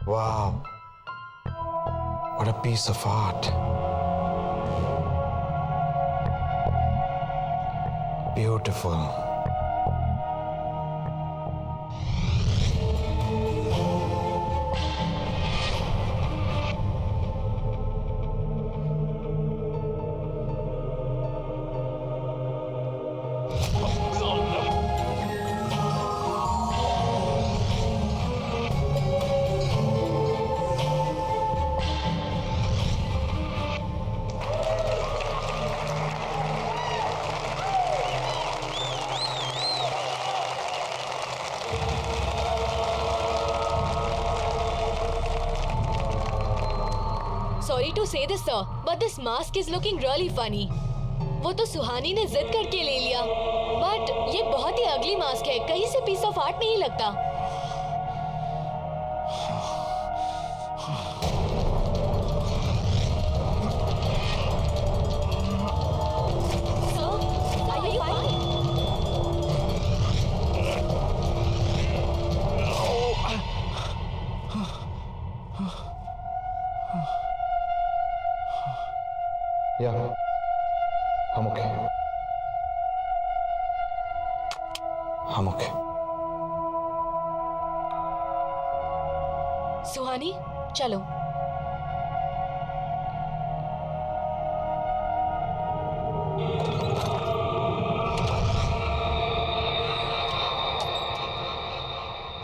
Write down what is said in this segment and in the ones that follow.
Wow, what a piece of art. Beautiful. Sorry to say this, sir, but this mask is looking really funny. वो तो सुहानी ने जिद करके ले लिया, बट ये बहुत ही अगली मास्क है, कहीं से पीस ऑफ आर्ट नहीं लगता। Yeah, I'm okay. I'm okay. सुहानी, चलो।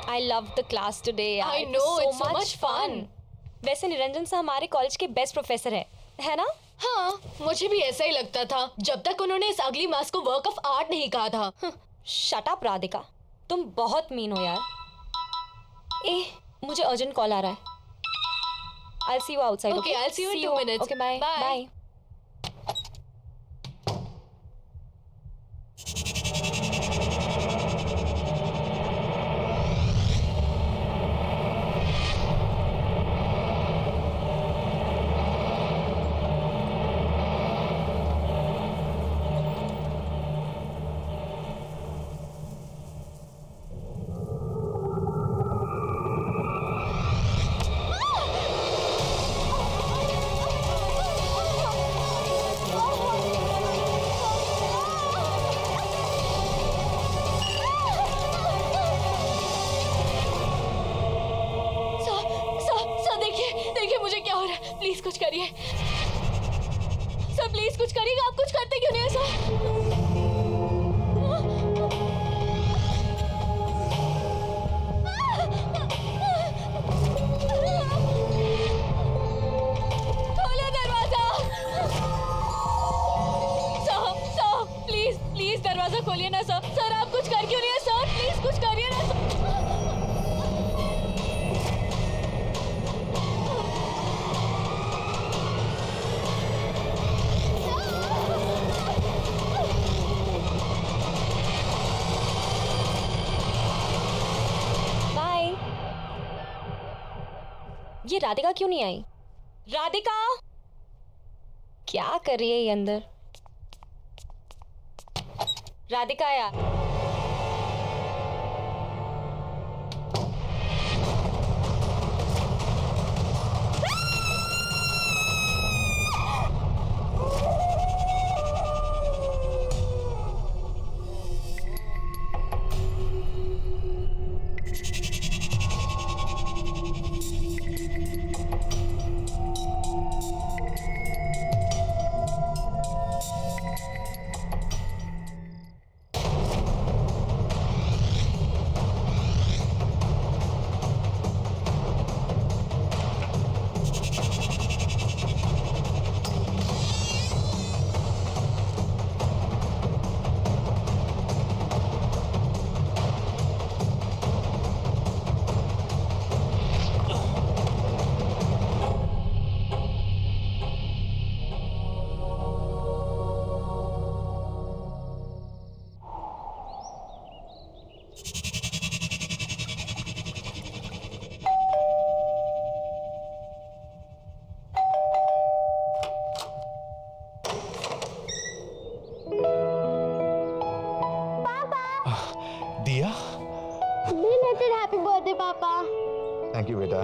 I loved the class today. I know, it's so much fun. वैसे निरंजन सर हमारे कॉलेज के बेस्ट प्रोफेसर है ना? हाँ, मुझे भी ऐसा ही लगता था जब तक उन्होंने इस अगली मास्क को वर्क ऑफ आर्ट नहीं कहा था। शट अप राधिका, तुम बहुत मीन हो यार। मुझे अर्जेंट कॉल आ रहा है। I'll see you outside. Okay, I'll see you in 2 minutes. Okay, bye. Bye. Please कुछ करिए सर, प्लीज कुछ करिएगा। आप कुछ करते क्यों नहीं है सर? खोलो दरवाजा सर, प्लीज प्लीज दरवाजा खोलिए ना सर। सर आप कुछ कर क्यों नहीं है सर? प्लीज कुछ करिए ना सर। ये राधिका क्यों नहीं आई? राधिका क्या कर रही है ये अंदर? राधिका यार, दिया? Belated happy birthday, Papa. Thank you बेटा।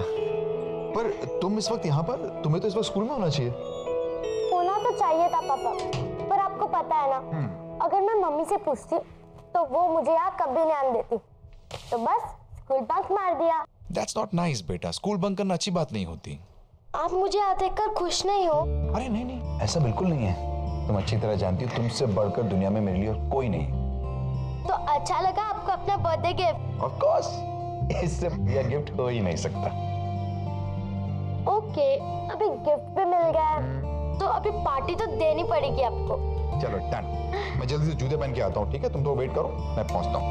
पर तुम इस वक्त यहाँ पर, तुम्हें तो इस वक्त स्कूल में होना चाहिए। होना तो चाहिए था पापा, पर आपको पता है ना, अगर मैं मम्मी से पूछती तो वो मुझे यहाँ कभी नहीं आने देती, तो बस स्कूल बंक मार दिया। That's not nice बेटा, स्कूल बंक करना अच्छी बात नहीं होती। आप मुझे यहाँ देखकर खुश नहीं हो? अरे नहीं नहीं, ऐसा बिल्कुल नहीं है। तुम अच्छी तरह जानती हो तुमसे बढ़कर दुनिया में मेरे लिए और कोई नहीं। तो अच्छा लगा आपको अपना बर्थडे गिफ्ट? Of course, इससे बढ़िया गिफ्ट हो ही नहीं सकता। ओके, अभी गिफ्ट भी मिल गया है, तो अभी पार्टी तो देनी पड़ेगी आपको। चलो डन, मैं जल्दी से जूते पहन के आता हूँ, ठीक है? तुम तो वेट करो, मैं पहुँचता हूँ।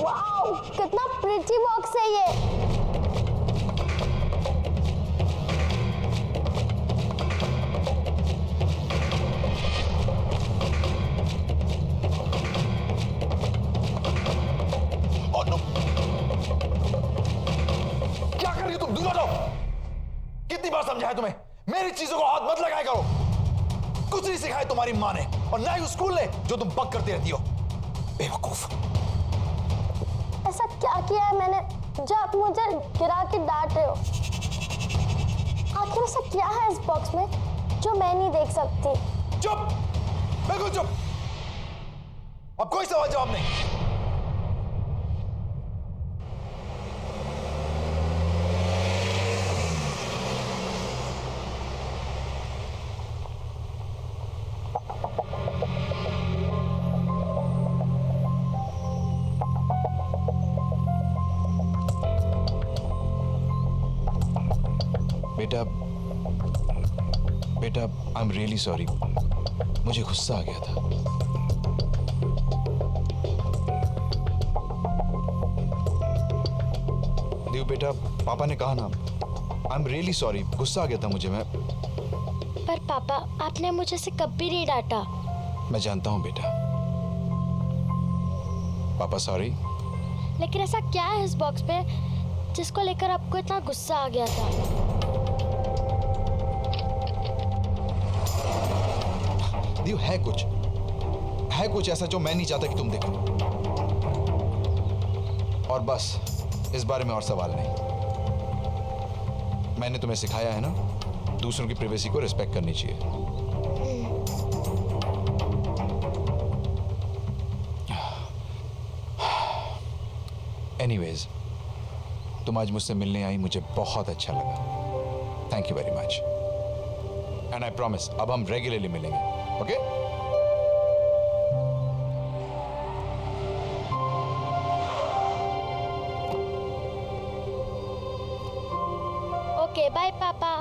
वाओ, कितना प्रिटी बॉक्स है ये। Oh, no. क्या कर रही हो तुम? दूर हटो। कितनी बार समझाया तुम्हें, मेरी चीजों को हाथ मत लगाया करो। कुछ नहीं सिखाया तुम्हारी माँ ने और ना ही उस स्कूल ने जो तुम बक करती रहती हो। बेवकूफ। ऐसा क्या किया है मैंने जो आप मुझे गिरा के डांट रहे हो? आखिर ऐसा क्या है इस बॉक्स में जो मैं नहीं देख सकती? चुप, बिल्कुल चुप। अब कोई सवाल जवाब नहीं। बेटा, बेटा, आई एम रियली सॉरी। मुझे गुस्सा आ गया था। देव बेटा, पापा ने कहा ना, आई एम रियली सॉरी, गुस्सा आ गया था मुझे। मैं पर पापा, आपने मुझे से कभी नहीं डांटा। मैं जानता हूं बेटा। पापा सॉरी। लेकिन ऐसा क्या है इस बॉक्स पे जिसको लेकर आपको इतना गुस्सा आ गया था? देव, है कुछ ऐसा जो मैं नहीं चाहता कि तुम देखो। और बस इस बारे में और सवाल नहीं। मैंने तुम्हें सिखाया है ना, दूसरों की प्राइवेसी को रिस्पेक्ट करनी चाहिए। एनीवेज, तुम आज मुझसे मिलने आई, मुझे बहुत अच्छा लगा। Thank you very much. And I promise, अब हम रेगुलरली मिलेंगे, ओके? ओके, बाय पापा।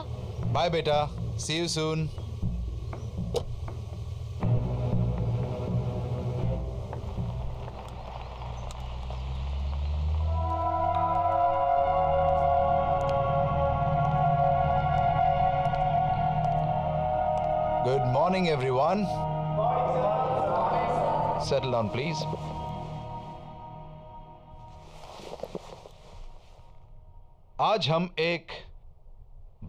बाय बेटा, see you soon. Good morning, everyone. Settle down, please. आज हम एक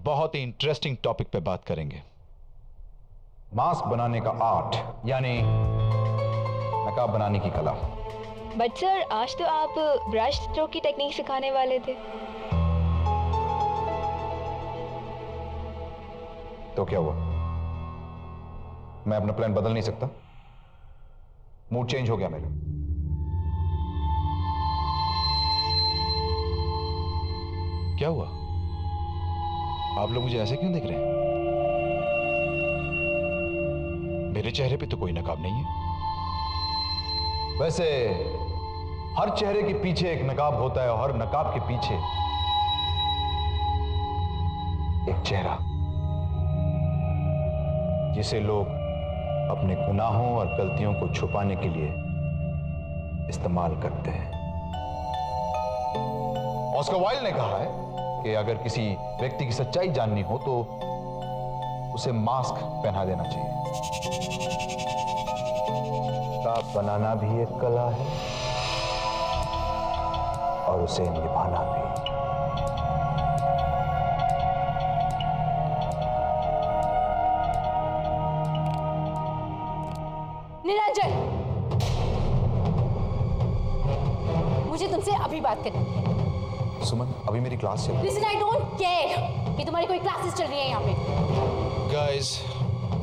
बहुत ही इंटरेस्टिंग टॉपिक पे बात करेंगे। मास्क बनाने का आर्ट, यानी नकाब बनाने की कला। बट सर, आज तो आप ब्रश स्ट्रोक की टेक्निक सिखाने वाले थे। तो क्या हुआ? मैं अपना प्लान बदल नहीं सकता? मूड चेंज हो गया मेरा। क्या हुआ? आप लोग मुझे ऐसे क्यों देख रहे हैं? मेरे चेहरे पे तो कोई नकाब नहीं है। वैसे हर चेहरे के पीछे एक नकाब होता है और हर नकाब के पीछे एक चेहरा, जिसे लोग अपने गुनाहों और गलतियों को छुपाने के लिए इस्तेमाल करते हैं। ऑस्कर वाइल्ड ने कहा है कि अगर किसी व्यक्ति की सच्चाई जाननी हो तो उसे मास्क पहना देना चाहिए। नकाब बनाना भी एक कला है और उसे निभाना भी। निरंजन, भी बात करें। सुमन, अभी मेरी क्लास चल रही है। Listen, I don't care कि तुम्हारी कोई क्लासेस चल रही है यहाँ पे। Guys,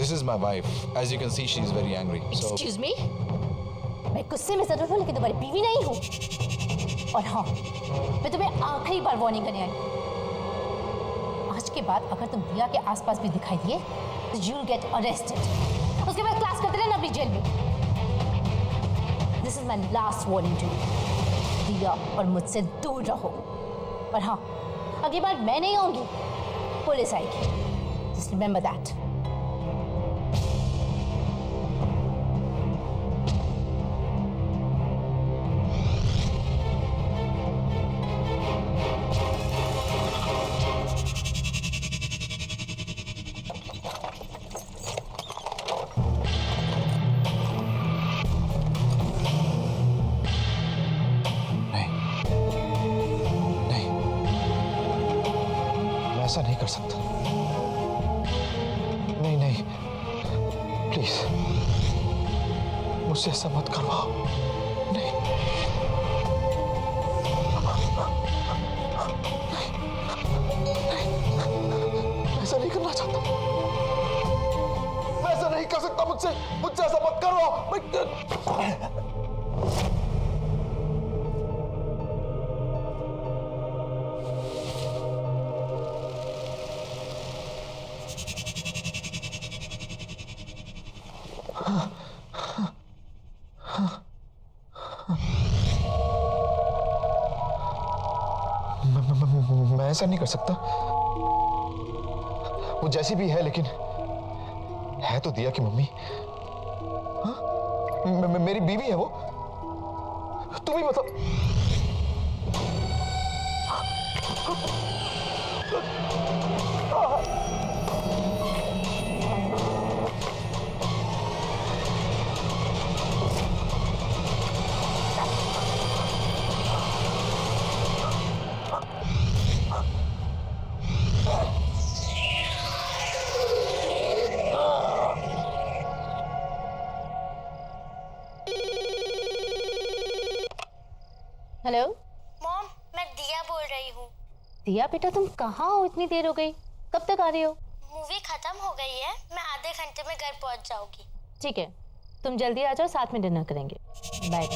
this is my wife. As you can see, she is very angry. So Excuse me? मैं गुस्से में जरूर हूँ लेकिन तुम्हारी बीवी नहीं हूँ। और हाँ, मैं तुम्हें आखिरी बार वार्निंग करने आई। आज के बाद अगर तुम दिया के आसपास भी दिखाई दिए तो you'll get arrested. उसके बाद क्लास करते रहना अपनी जेल में। This is my last warning to you. दिया और मुझसे दूर रहो। और हाँ, अगली बार मैं नहीं आऊंगी, पुलिस आएगी। Just remember that. ऐसा नहीं कर सकता। नहीं नहीं, प्लीज मुझसे ऐसा मत करवाओ। नहीं, मैं ऐसा नहीं करना चाहता। मैं ऐसा नहीं कर सकता। मुझसे ऐसा मत करवाओ। मैं ऐसा नहीं कर सकता। वो जैसी भी है लेकिन है तो दिया की मम्मी। हाँ? मेरी बीवी है वो। तुम ही बताओ। हेलो मॉम, मैं दिया बोल रही हूँ। दिया बेटा, तुम कहाँ हो? इतनी देर हो गई, कब तक आ रही हो? मूवी खत्म हो गई है, मैं आधे घंटे में घर पहुँच जाऊंगी। ठीक है, तुम जल्दी आ जाओ, साथ में डिनर करेंगे। बाय।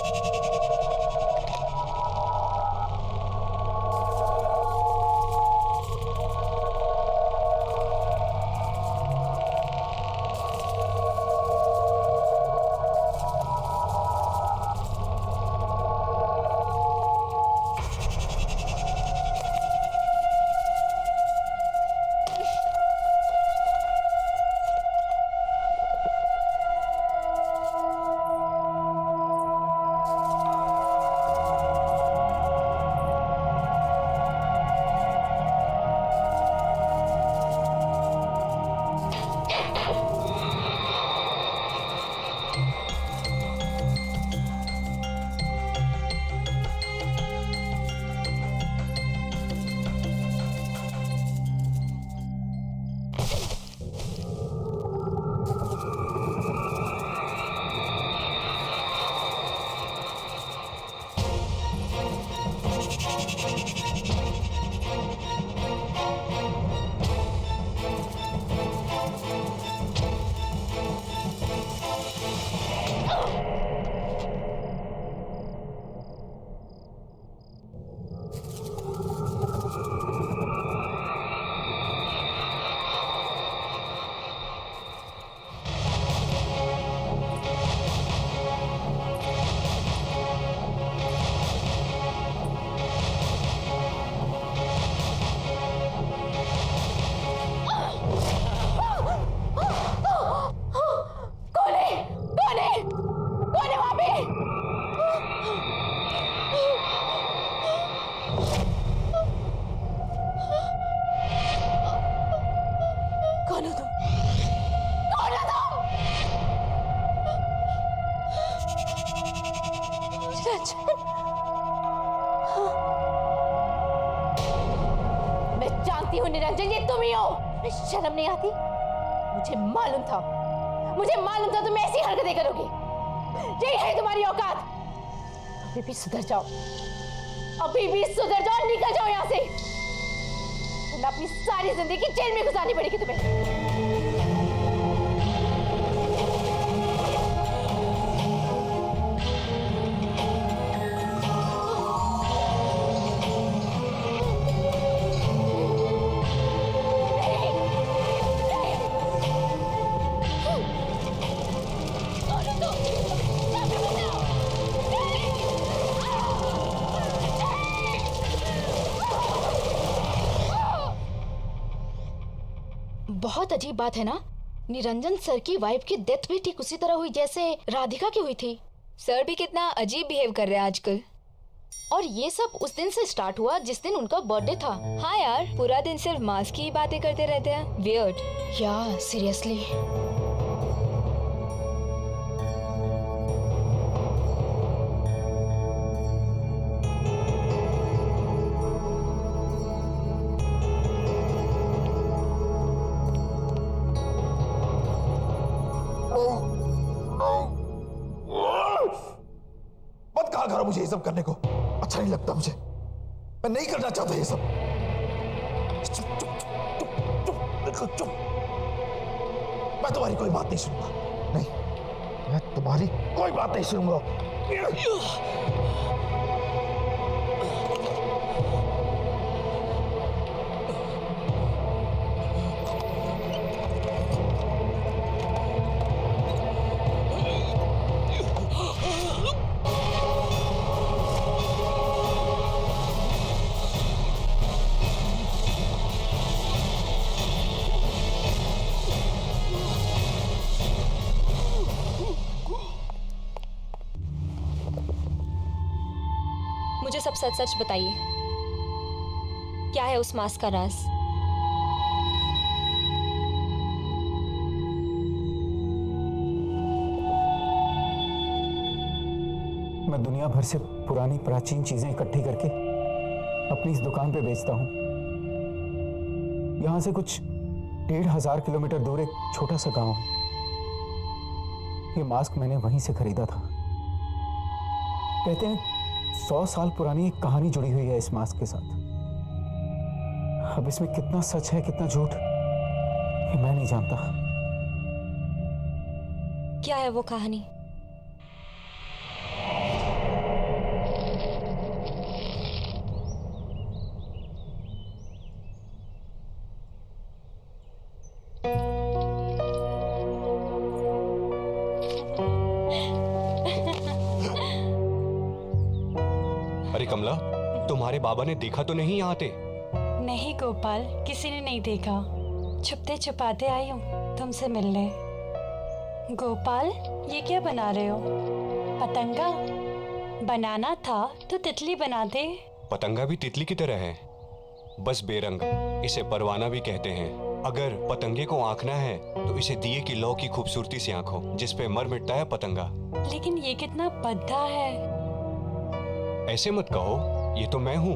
निरंजन, ये तुम ही हो। शर्म नहीं आती? मुझे मालूम था तुम ऐसी हरकतें करोगी। यही है तुम्हारी औकात। अभी भी सुधर जाओ, अभी भी सुधर जाओ, निकल जाओ यहाँ से, वरना अपनी सारी जिंदगी जेल में गुजारनी पड़ेगी तुम्हें। बहुत अजीब बात है ना, निरंजन सर की वाइफ की डेथ भी ठीक उसी तरह हुई जैसे राधिका की हुई थी। सर भी कितना अजीब बिहेव कर रहे हैं आजकल। और ये सब उस दिन से स्टार्ट हुआ जिस दिन उनका बर्थडे था। हाँ यार, पूरा दिन सिर्फ मास्क की बातें करते रहते हैं। वियर्ड। या सीरियसली। मत कहा करो मुझे ये सब करने को, अच्छा नहीं लगता मुझे, मैं नहीं करना चाहता ये सब। चुप चुप चुप चुप चुप बिल्कुल चुप। मैं तुम्हारी कोई बात नहीं सुनूंगा, नहीं, मैं तुम्हारी कोई बात नहीं सुनूंगा। मुझे सब सच सच बताइए, क्या है उस मास्क का राज? मैं दुनिया भर से पुरानी प्राचीन चीजें इकट्ठी करके अपनी इस दुकान पे बेचता हूँ। यहाँ से कुछ 1500 किलोमीटर दूर एक छोटा सा गांव है। ये मास्क मैंने वहीं से खरीदा था। कहते हैं 100 साल पुरानी एक कहानी जुड़ी हुई है इस मास्क के साथ। अब इसमें कितना सच है कितना झूठ ये मैं नहीं जानता। क्या है वो कहानी? अरे कमला, तुम्हारे बाबा ने देखा तो नहीं यहाँ आते? नहीं गोपाल, किसी ने नहीं देखा। छुपते छुपाते आई हूँ तुमसे मिलने। गोपाल, ये क्या बना रहे हो? पतंगा? बनाना था तो तितली बना दे। पतंगा भी तितली की तरह है, बस बेरंग। इसे परवाना भी कहते हैं। अगर पतंगे को आंकना है तो इसे दिए की लौ की खूबसूरती से आंखो, जिस पे मर मिटता है पतंगा। लेकिन ये कितना भद्दा है। ऐसे मत कहो, ये तो मैं हूं।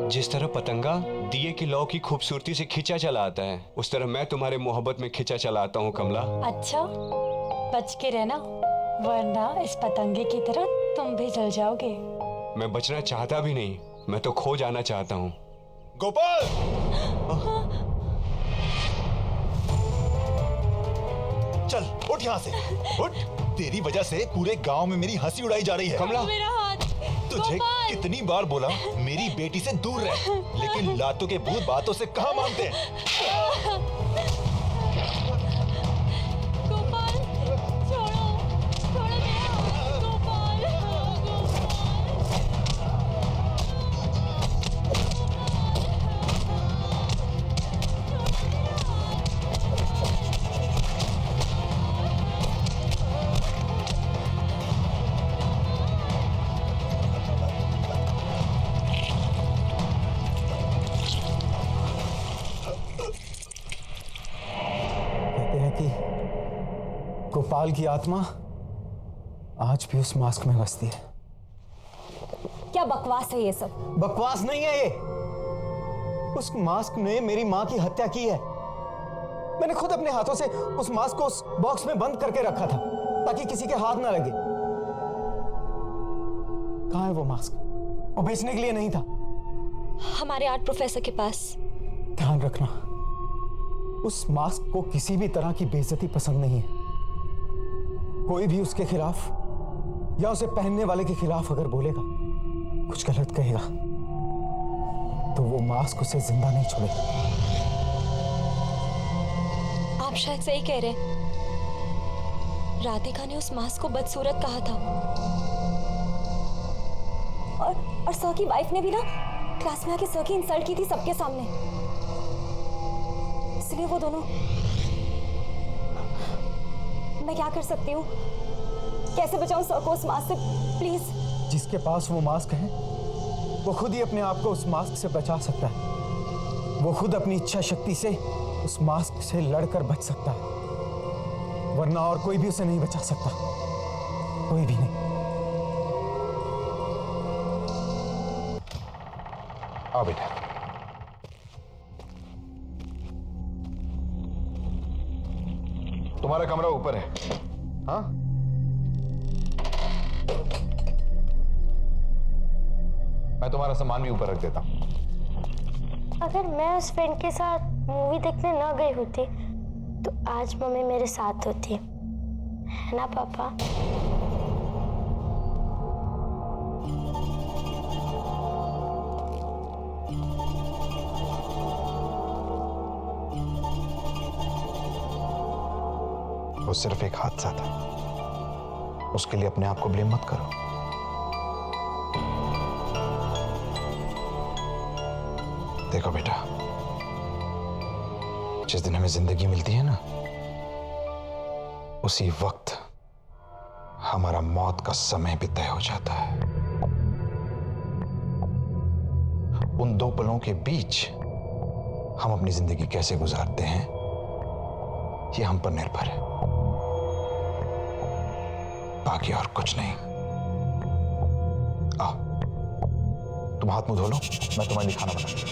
जिस तरह पतंगा दिए की लौ की खूबसूरती से खिंचा चला आता है, उस तरह मैं तुम्हारे मोहब्बत में खिंचा चला आता हूं कमला। अच्छा, बच के रहना, वरना इस पतंगे की तरह तुम भी जल जाओगे। मैं बचना चाहता भी नहीं, मैं तो खो जाना चाहता हूं। गोपाल! चल उठ यहाँ से, उठ। तेरी वजह से पूरे गांव में मेरी हंसी उड़ाई जा रही है। कमला, मेरा हाथ। तुझे कितनी बार बोला मेरी बेटी से दूर रह, लेकिन लातों के भूत बातों से कहाँ मानते हैं। गोपाल, छोड़ो, छोड़ो मेरा हाथ, गोपाल, कहते हैं कि गोपाल की आत्मा आज भी उस मास्क में बसती है। क्या बकवास है ये सब? बकवास नहीं है ये। उस मास्क ने मेरी मां की हत्या की है। मैंने खुद अपने हाथों से उस मास्क को उस बॉक्स में बंद करके रखा था ताकि किसी के हाथ ना लगे। कहाँ है वो मास्क? वो बेचने के लिए नहीं था। हमारे आर्ट प्रोफेसर के पास। ध्यान रखना, उस मास्क को किसी भी तरह की बेइज्जती पसंद नहीं है। कोई भी उसके खिलाफ या उसे पहनने वाले के खिलाफ अगर बोलेगा, कुछ गलत कहेगा, तो वो मास्क उसे जिंदा नहीं छोड़ेगा। आप शायद सही कह रहे हैं। राधिका ने उस मास्क को बदसूरत कहा था। और सर की वाइफ ने भी ना क्लास में आके सर की इंसल्ट की थी सबके सामने। इसलिए वो दोनों। मैं क्या कर सकती हूँ? कैसे बचाऊं सर को उस मास्क से? प्लीज। जिसके पास वो मास्क है वो खुद ही अपने आप को उस मास्क से बचा सकता है। वो खुद अपनी इच्छा शक्ति से उस मास्क से लड़कर बच सकता है, वरना और कोई भी उसे नहीं बचा सकता। कोई भी नहीं। आओ बेटा। तुम्हारा कमरा ऊपर है। हाँ, मैं तुम्हारा सामान भी ऊपर रख देता हूं। अगर मैं उस फ्रेंड के साथ मूवी देखने न गई होती तो आज मम्मी मेरे साथ होती, है ना पापा? वो सिर्फ एक हादसा था, उसके लिए अपने आप को ब्लेम मत करो। देखो बेटा, जिस दिन हमें जिंदगी मिलती है ना, उसी वक्त हमारा मौत का समय भी तय हो जाता है। उन दो पलों के बीच हम अपनी जिंदगी कैसे गुजारते हैं, ये हम पर निर्भर है, बाकी और कुछ नहीं। आओ, तुम हाथ मुंह धो लो, मैं तुम्हारे लिए खाना बना।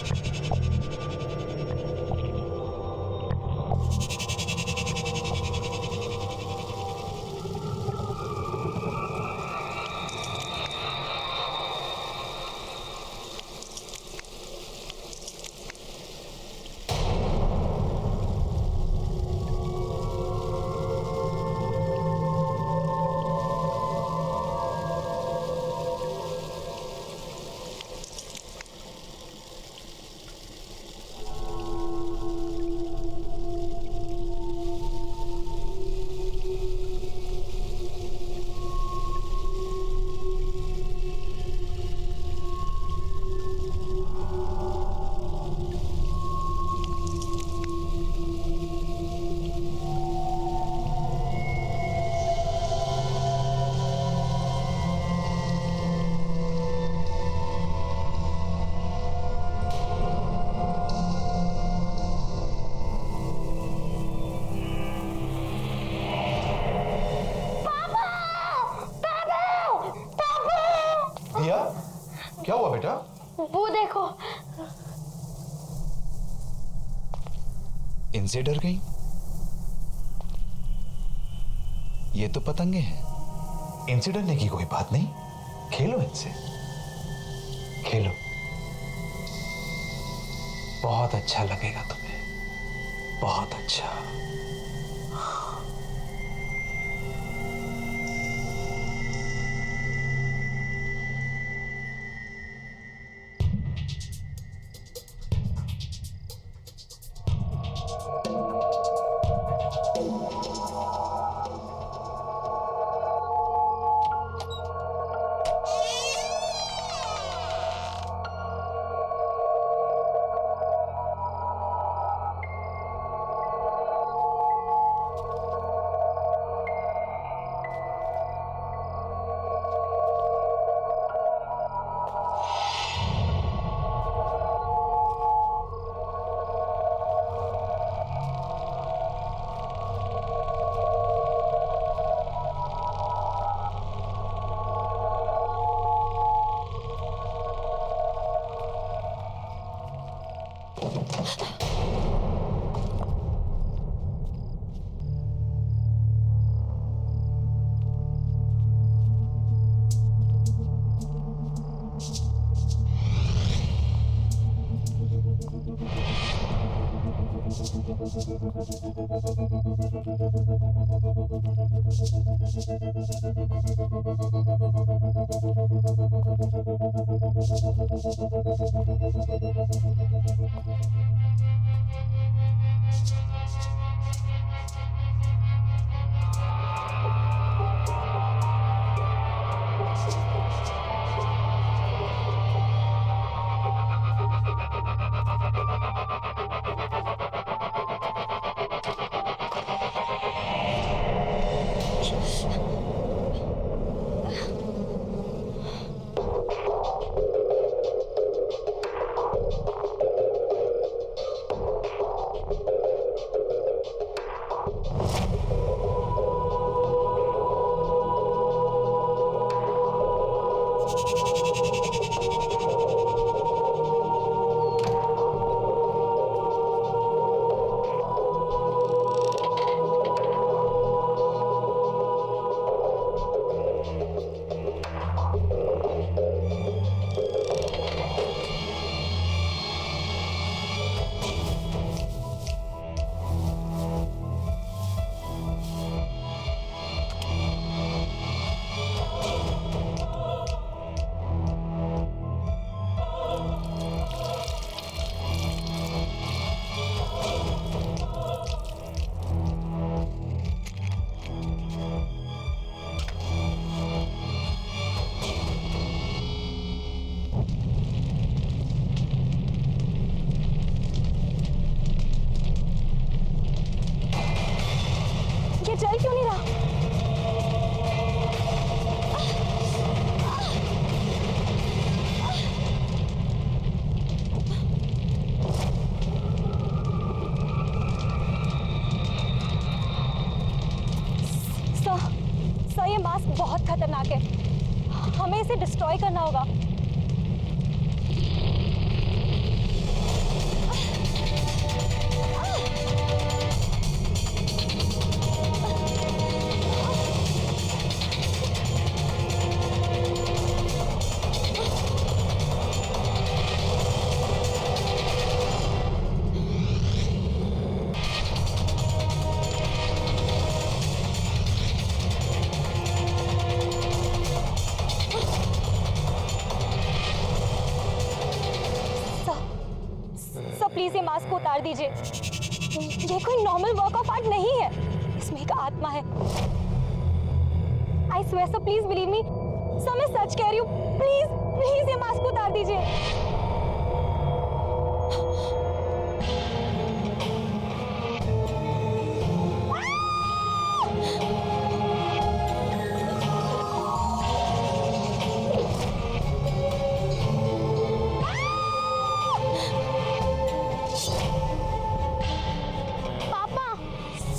क्या हुआ बेटा? वो देखो। इनसे डर गई? ये तो पतंगे हैं, इनसे डरने की कोई बात नहीं। खेलो इनसे, खेलो, बहुत अच्छा लगेगा तुम्हें, बहुत अच्छा। ये चल क्यों नहीं रहा? सर, ये मास्क बहुत खतरनाक है। हमें इसे डिस्ट्रॉय करना होगा। प्लीज ये मास्क को उतार दीजिए। ये कोई नॉर्मल वर्क ऑफ आर्ट नहीं है, इसमें एक आत्मा है। I swear sir, please believe me sir, मैं सच कह रही हूँ। प्लीज प्लीज ये मास्क को उतार दीजिए।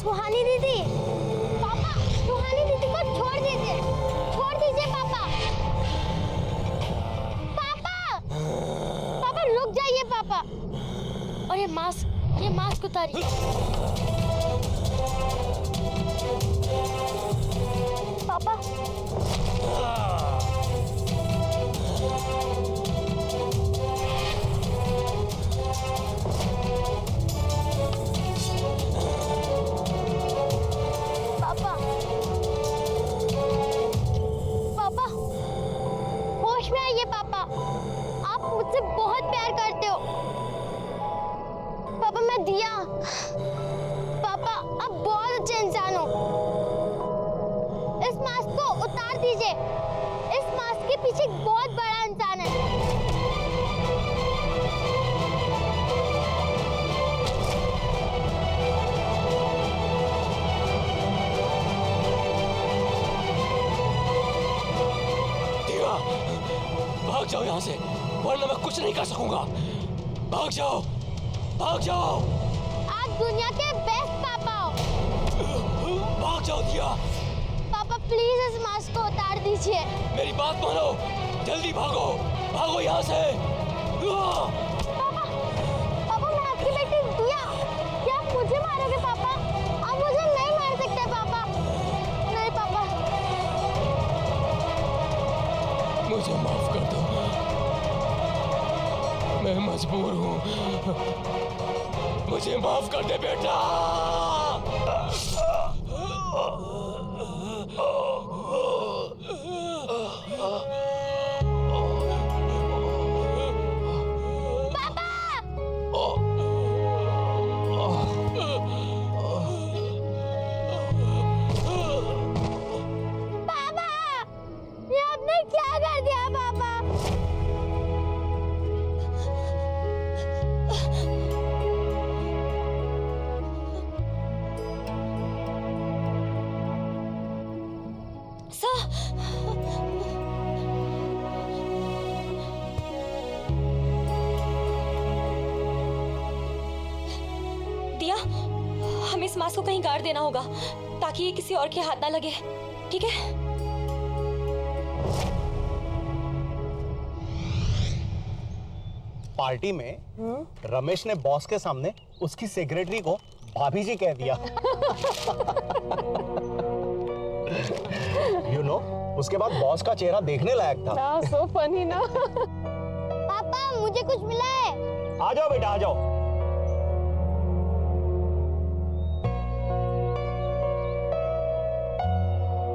सुहानी दीदी, पापा, सुहानी दीदी को छोड़ दीजिए पापा। पापा, पापा रुक जाइए पापा। और ये मास्क उतारिए। पापा, होश में आइए पापा, आप मुझसे बहुत प्यार करते हो। पापा मैं दिया, पापा आप बहुत अच्छे इंसान हो। इस मास्क को उतार दीजिए। इस मास्क के पीछे एक बहुत बड़ा इंसान है। भाग जाओ यहाँ से, वरना मैं कुछ नहीं कर सकूंगा। भाग जाओ, भाग जाओ। आप दुनिया के बेस्ट पापा हो। भाग जाओ दिया। पापा प्लीज इस मास्क को उतार दीजिए। मेरी बात मानो, जल्दी भागो, भागो यहाँ से। पापा, पापा मैं आपकी बेटी दिया। क्या आप मुझे मारोगे पापा? आप मुझे नहीं मार सकते पापा। नहीं पापा। मुझे माफ कर दो, मैं मजबूर हूँ। मुझे माफ कर दे बेटा। पापा, ये आपने क्या कर दिया पापा? दिया, हमें इस मास्क को कहीं गाड़ देना होगा ताकि ये किसी और के हाथ ना लगे, ठीक है? पार्टी में रमेश ने बॉस के सामने उसकी सेक्रेटरी को भाभी जी कह दिया। उसके बाद बॉस का चेहरा देखने लायक था। सो फनी ना। पापा, मुझे कुछ मिला है। आ जाओ बेटा, आ जाओ।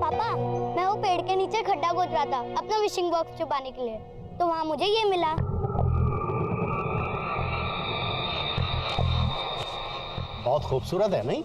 पापा, मैं वो पेड़ के नीचे खड्डा खोद रहा था अपना विशिंग बॉक्स छुपाने के लिए, तो वहाँ मुझे ये मिला। बहुत खूबसूरत है नहीं?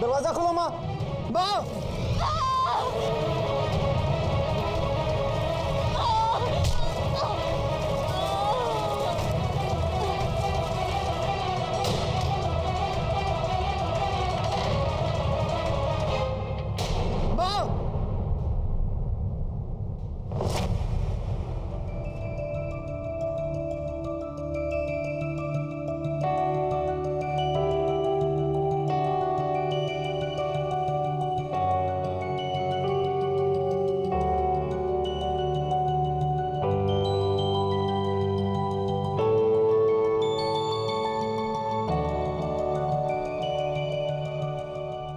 दरवाजा खोलो माँ। माँ,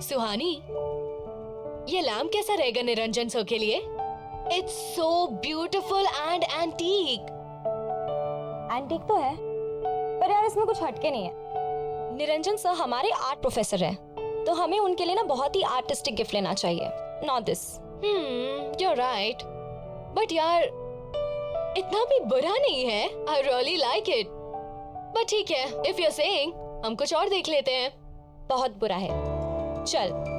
सुहानी, ये लैम्प कैसा रहेगा निरंजन सर के लिए? It's so beautiful and antique. Antique तो है, पर यार इसमें कुछ हटके नहीं है। निरंजन सर हमारे आर्ट प्रोफेसर हैं, तो हमें उनके लिए ना बहुत ही आर्टिस्टिक गिफ्ट लेना चाहिए, not this. you're right. But यार, इतना भी बुरा नहीं है। I really like it. But ठीक है, if you're saying, हम कुछ और देख लेते हैं। बहुत बुरा है, चल।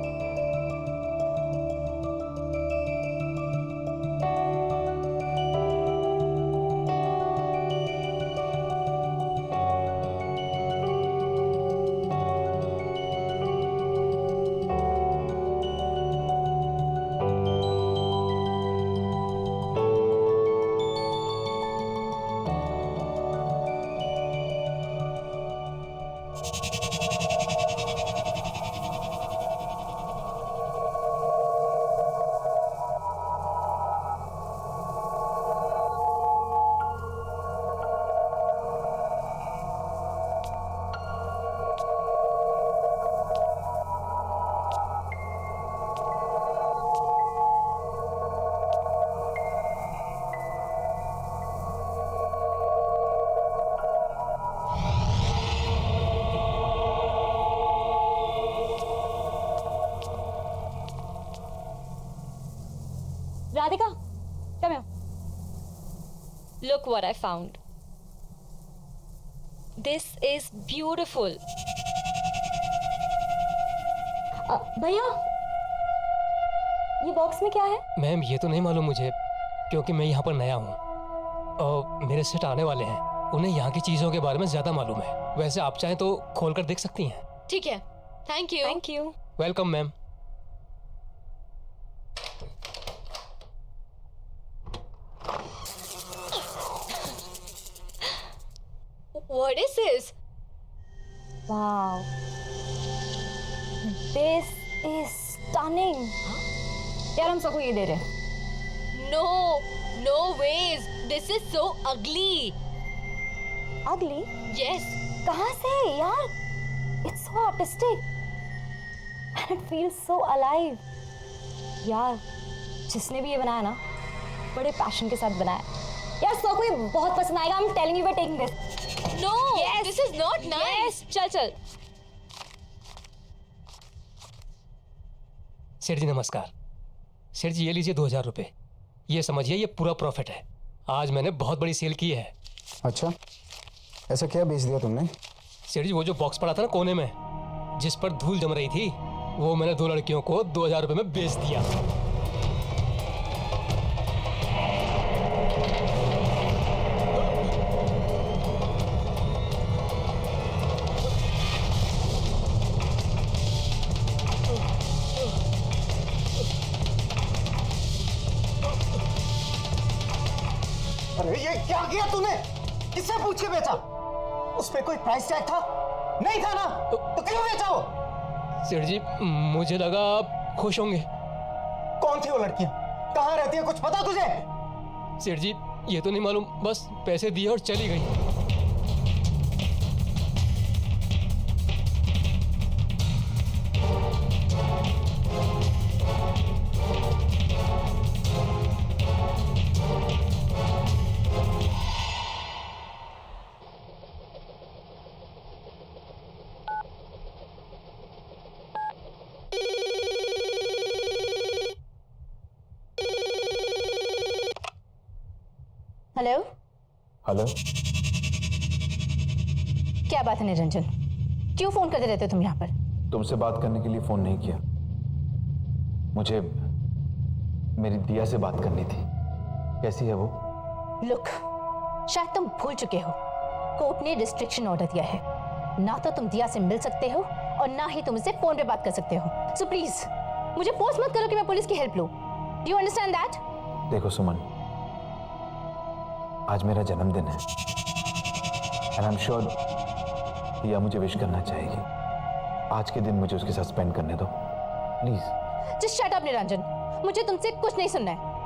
Radhika, come here. Look what I found. This is beautiful. भैया, ये बॉक्स में क्या है? मैम ये तो नहीं मालूम मुझे, क्योंकि मैं यहाँ पर नया हूँ और मेरे सेट आने वाले हैं। उन्हें यहाँ की चीजों के बारे में ज्यादा मालूम है। वैसे आप चाहें तो खोल कर देख सकती हैं। ठीक है, thank you. Thank you. Welcome ma'am. What is this? Wow. This is stunning. यार हम सबको ये दे रहे हैं। No, no ways. This is so ugly. Ugly? Yes. कहाँ से यार? It's so artistic. And it feels so alive. यार, जिसने भी ये बनाया ना, बड़े पैशन के साथ बनाया। यार सबको ये बहुत पसंद आएगा। I'm telling you we're taking this. No, Yes. this is not nice. Yes, चल चल। सेठ जी नमस्कार। सेठ जी ये लीजिए 2000 रुपये। ये समझिए ये पूरा प्रॉफिट है। आज मैंने बहुत बड़ी सेल की है। अच्छा, ऐसा क्या बेच दिया तुमने? सेठ जी वो जो बॉक्स पड़ा था ना कोने में, जिस पर धूल जम रही थी, वो मैंने 2 लड़कियों को 2000 रुपये में बेच दिया। अरे ये क्या किया तूने? किससे पूछ के बेचा? उस पे कोई प्राइस टैग था? नहीं था ना? तो क्यों बेचा वो? सेठ जी मुझे लगा आप खुश होंगे। कौन थी वो लड़कियां? कहाँ रहती है, कुछ पता तुझे? सेठ जी ये तो नहीं मालूम, बस पैसे दिए और चली गई। हेलो। हेलो, क्या बात है निरंजन, क्यों फोन करते रहते हो तुम यहाँ पर? तुमसे बात करने के लिए फोन नहीं किया। मुझे मेरी दिया से बात करनी थी। कैसी है वो? लुक, शायद तुम भूल चुके हो, कोर्ट ने रिस्ट्रिक्शन ऑर्डर दिया है। ना तो तुम दिया से मिल सकते हो और ना ही तुम उससे फोन पे बात कर सकते हो। सो प्लीज मुझे फोर्स मत करो कि मैं पुलिस की हेल्प लूं। Do you understand that? देखो सुमन, आज मेरा जन्मदिन है एंड आई एम श्योर दिया मुझे विश करना चाहेगी। आज के दिन मुझे उसके साथ स्पेंड करने दो please. Just shut up Niranjan, मुझे तुमसे कुछ नहीं सुनना है।